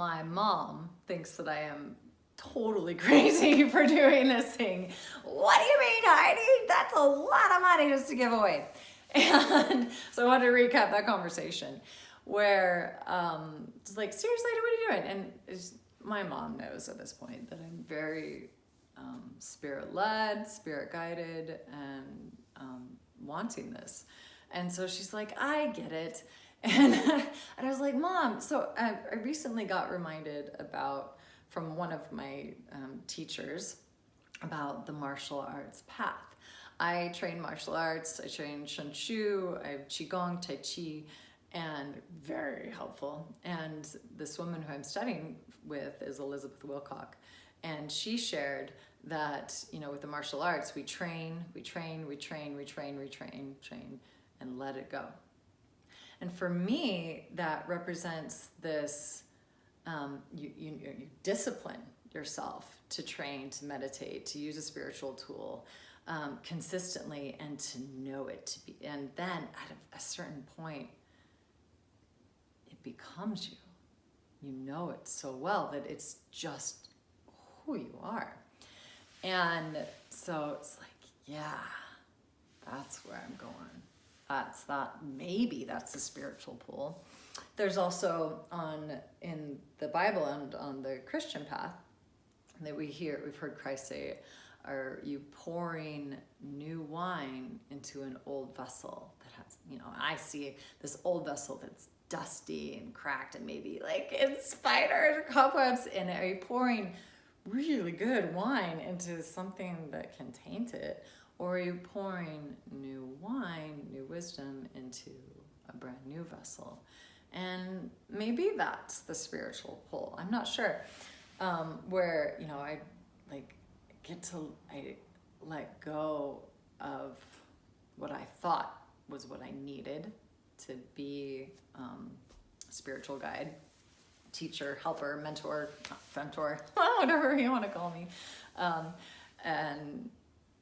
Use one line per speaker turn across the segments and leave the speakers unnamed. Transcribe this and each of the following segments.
my mom thinks that I am totally crazy for doing this thing. What do you mean, Heidi? That's a lot of money just to give away. And so I wanted to recap that conversation where it's like, seriously, what are you doing? And my mom knows at this point that I'm very spirit-led, spirit-guided, and wanting this. And so she's like, I get it. And I was like, Mom, so I recently got reminded from one of my teachers about the martial arts path. I train martial arts, I train Shun Shu, I have Qigong, Tai Chi, and very helpful. And this woman who I'm studying with is Elizabeth Wilcock. And she shared that, with the martial arts, we train, and let it go. And for me, that represents this, you discipline yourself to train, to meditate, to use a spiritual tool consistently, and to know it. And then at a certain point, it becomes you. You know it so well that it's just who you are. And so it's like, yeah, that's where I'm going. Maybe that's the spiritual pull. There's also in the Bible and on the Christian path that we've heard Christ say, are you pouring new wine into an old vessel that has, I see this old vessel that's dusty and cracked and maybe like in spiders or cobwebs in it. Are you pouring really good wine into something that can taint it? Or are you pouring new wine, new wisdom into a brand new vessel? And maybe that's the spiritual pull. I'm not sure. Where, I let go of what I thought was what I needed to be a spiritual guide, teacher, helper, mentor, whatever you want to call me.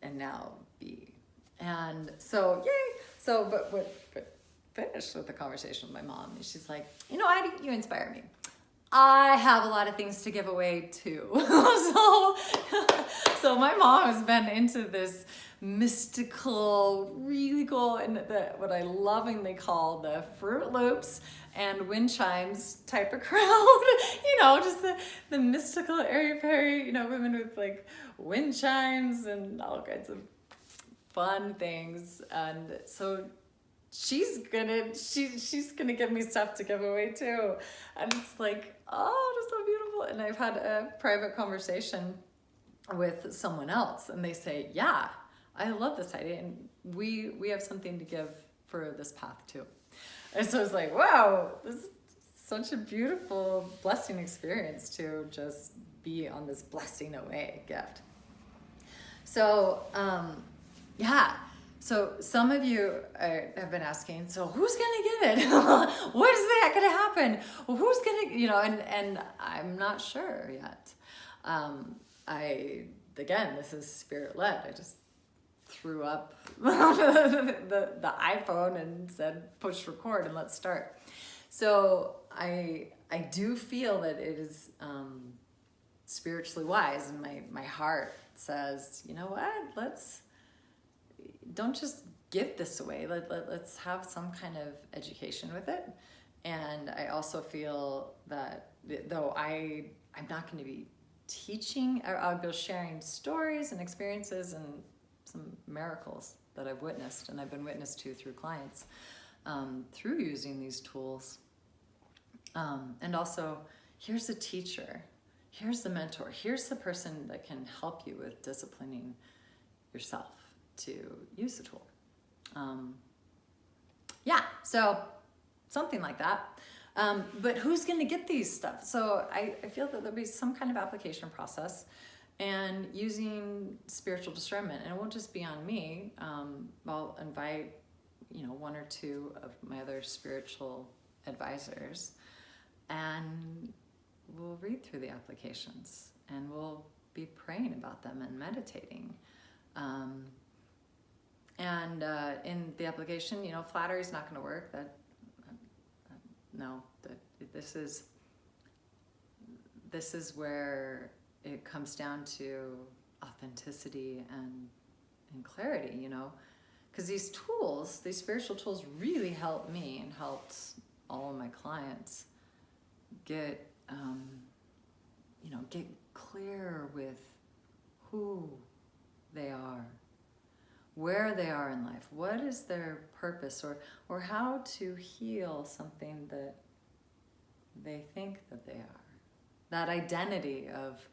And now be. And so, yay. So, but finished with the conversation with my mom. And she's like, Heidi, you inspire me. I have a lot of things to give away too. So my mom has been into this mystical, really cool, and what I lovingly call the Fruit Loops and wind chimes type of crowd. Just the mystical, airy-fairy, women with like wind chimes and all kinds of fun things. And so she's gonna give me stuff to give away too. And it's like, oh, that's so beautiful. And I've had a private conversation with someone else, and they say, yeah, I love this idea, and we have something to give for this path too. And so it's like, wow, this is such a beautiful blessing experience to just be on this blessing away gift. So yeah. So some of you have been asking, so who's gonna get it? What is that gonna happen? Well, who's gonna, and I'm not sure yet. Again, this is spirit-led. I just threw up the iPhone and said, push record and let's start. So I do feel that it is spiritually wise, and my heart says, you know what, don't just give this away. Let's have some kind of education with it. And I also feel that though I'm not going to be teaching, I'll be sharing stories and experiences and some miracles that I've witnessed, and I've been witnessed to through clients through using these tools. And also, here's the teacher, here's the mentor, here's the person that can help you with disciplining yourself to use the tool. So something like that. But who's going to get these stuff? So I feel that there'll be some kind of application process and using spiritual discernment. And it won't just be on me. I'll invite, one or two of my other spiritual advisors, and we'll read through the applications and we'll be praying about them and meditating. And in the application, flattery is not going to work. This is this is where it comes down to authenticity and clarity, you know, because these tools, these spiritual tools really help me and helped all of my clients get, get clear with who they are, where they are in life, what is their purpose, or how to heal something that they think that they are. That identity of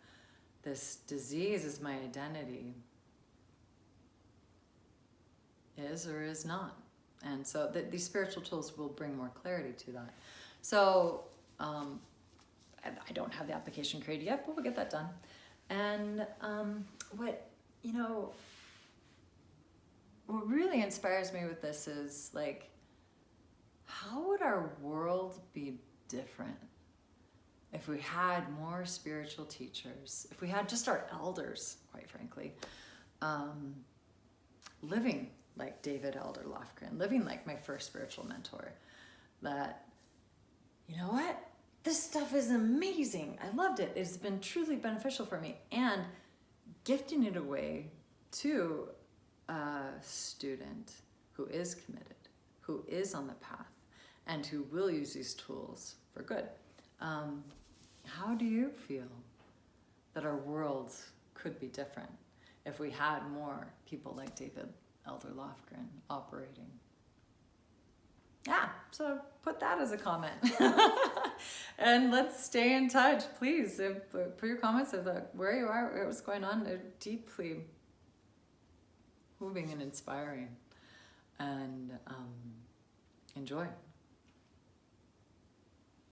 this disease is my identity is or is not. And so these spiritual tools will bring more clarity to that. So I don't have the application created yet, but we'll get that done. And what really inspires me with this is like, how would our world be different if we had more spiritual teachers, if we had just our elders, quite frankly, living like David Elder Lofgren, living like my first spiritual mentor, that, you know what? This stuff is amazing. I loved it. It's been truly beneficial for me. And gifting it away to a student who is committed, who is on the path, and who will use these tools for good. How do you feel that our world could be different if we had more people like David Elder Lofgren operating? Yeah, so put that as a comment. And let's stay in touch, please. Put your comments of where you are, what's going on. They're deeply moving and inspiring. And enjoy.